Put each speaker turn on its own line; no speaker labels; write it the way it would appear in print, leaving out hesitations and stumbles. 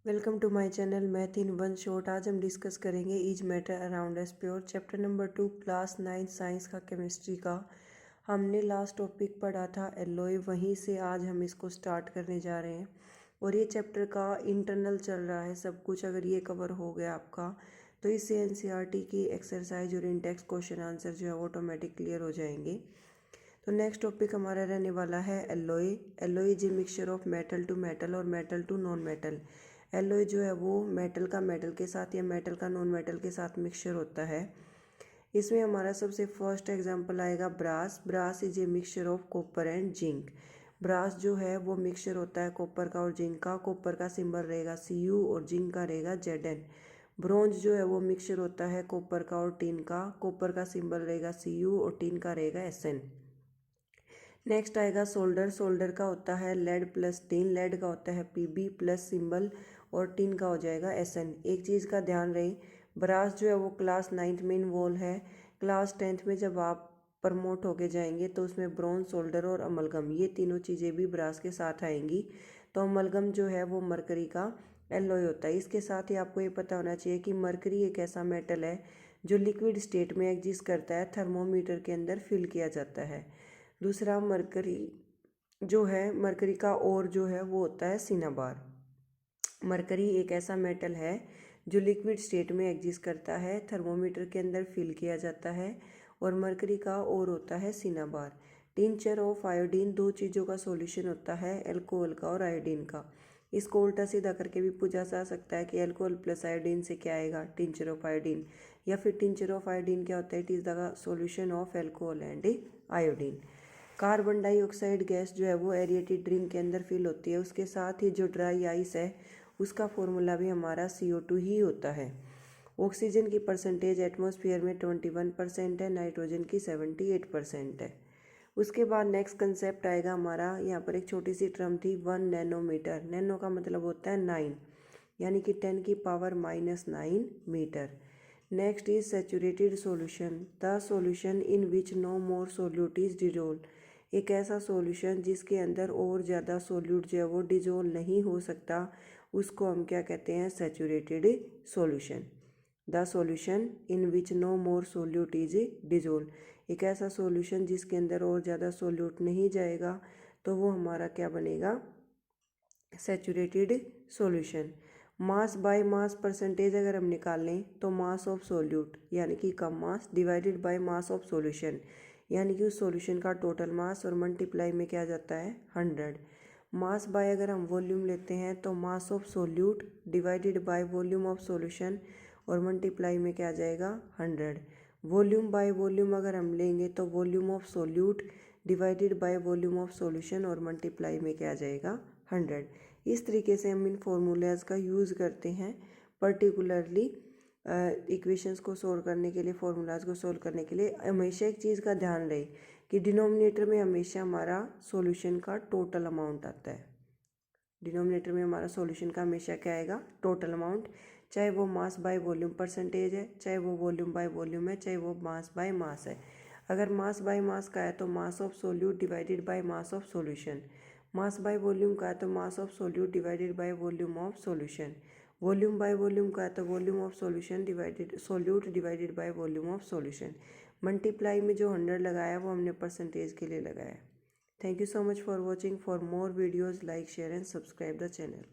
Welcome to my channel math in one shot. आज हम discuss करेंगे is matter around us pure chapter number 2 class 9 science का chemistry का। हमने last topic पढ़ा था एलॉय, वहीं से आज हम इसको स्टार्ट करने जा रहे हैं। और ये चैप्टर का इंटरनल चल रहा है सब कुछ। अगर ये कवर हो गया आपका तो इससे एनसीईआरटी की एक्सरसाइज और इंटेक्स क्वेश्चन आंसर जो है वो ऑटोमेटिक क्लियर हो जाएंगे। तो नेक्स्ट टॉपिक हमारा रहने वाला है alloy. Alloy is a mixture of metal to metal और metal to non metal. Alloy जो है वो मेटल का मेटल के साथ या मेटल का नॉन मेटल के साथ मिक्सचर होता है। इसमें हमारा सबसे फर्स्ट एग्जांपल आएगा brass. Brass is a mixture of copper and zinc. Brass जो है वो मिक्सचर होता है कॉपर का और जिंक का। कॉपर का सिंबल रहेगा Cu और जिंक का रहेगा Zn। ब्रॉन्ज जो है वो मिक्सचर होता है कॉपर का और टिन का। कॉपर का सिंबल रहेगा Cu और टिन का रहेगा Sn। नेक्स्ट आएगा सोल्डर। सोल्डर का होता है लेड प्लस टिन। लेड का होता है Pb प्लस सिंबल और टिन का हो जाएगा Sn। एक चीज़ का ध्यान रहे, ब्रास जो है वो क्लास 9th में इन्वॉल्व है। क्लास 10th में जब आप प्रमोट होके जाएंगे तो उसमें ब्रॉन्ज, सोल्डर और अमलगम ये तीनों चीज़ें भी ब्रास के साथ आएंगी। तो अमलगम जो है वो मरकरी का एलॉय होता है। इसके साथ ही आपको ये पता होना चाहिए कि मरकरी एक ऐसा मेटल है जो लिक्विड स्टेट में एग्जिस्ट करता है, थर्मोमीटर के अंदर फिल किया जाता है। दूसरा मरकरी जो है, मरकरी का और जो है वो होता है सिनाबार। मरकरी एक ऐसा मेटल है जो लिक्विड स्टेट में एग्जिस्ट करता है, थर्मोमीटर के अंदर फिल किया जाता है। और मरकरी का और होता है सिनाबार। टिंचर ऑफ आयोडीन दो चीज़ों का सॉल्यूशन होता है, अल्कोहल का और आयोडीन का। इसको उल्टा सीधा करके भी पूछा जा सकता है कि अल्कोहल प्लस आयोडीन से क्या आएगा, टिंचर ऑफ आयोडीन। या फिर टिंचर ऑफ आयोडीन क्या होता है, it is the solution of alcohol and iodine. Carbon dioxide gas जो है वो एरिएटेड ड्रिंक के अंदर फिल होती है। उसके साथ ही जो ड्राई आइस है उसका फॉर्मूला भी हमारा CO2 ही होता है। ऑक्सीजन की परसेंटेज एटमॉस्फेयर में 21% है, नाइट्रोजन की 78% है। उसके बाद नेक्स्ट कंसेप्ट आएगा हमारा, यहाँ पर एक छोटी सी टर्म थी 1 नैनोमीटर। नैनो का मतलब होता है 9, यानी कि 10⁻⁹ metre. Next is saturated solution, the solution in which no more solute is dissolve. एक ऐसा सॉल्यूशन जिसके अंदर और ज़्यादा सोल्यूट जो है वो डिजोल्व नहीं हो सकता, उसको हम क्या कहते हैं, saturated solution. The solution in which no more solute is dissolve, एक ऐसा सॉल्यूशन जिसके अंदर और ज़्यादा सोल्यूट नहीं जाएगा तो वो हमारा क्या बनेगा, saturated solution. Mass by mass percentage अगर हम निकालें तो मास ऑफ सोल्यूट यानी कि कम mass divided by mass of solution यानी कि उस सॉल्यूशन का टोटल मास और मल्टीप्लाई में क्या जाता है 100। मास बाय अगर हम वॉल्यूम लेते हैं तो mass of solute divided by volume of solution और मल्टीप्लाई में क्या आ जाएगा 100। वॉल्यूम बाय वॉल्यूम अगर हम लेंगे तो volume of solute divided by volume of solution और मल्टीप्लाई में क्या आ जाएगा 100। इस तरीके से हम इन फॉर्मूलाज का यूज़ करते हैं पर्टिकुलरली इक्वेशंस को सोल्व करने के लिए, फॉर्मूलाज को सोल्व करने के लिए। हमेशा एक चीज़ का ध्यान रहे कि डिनोमिनेटर में हमेशा हमारा सॉल्यूशन का टोटल अमाउंट आता है। डिनोमिनेटर में हमारा सॉल्यूशन का हमेशा क्या आएगा, टोटल अमाउंट। चाहे वो मास बाय वॉल्यूम परसेंटेज है, चाहे वो वॉल्यूम बाय वॉल्यूम है, चाहे वो मास बाय मास है। अगर मास बाय मास का है तो mass of solute divided by mass of solution. Mass by volume का है तो mass of solute divided by volume of solution. Volume by volume का है तो volume of solution divided solute divided by volume of solution. Multiply में जो 100 लगाया वो हमने परसेंटेज के लिए लगाया। Thank you so much for watching. For more videos, like, share and subscribe the channel.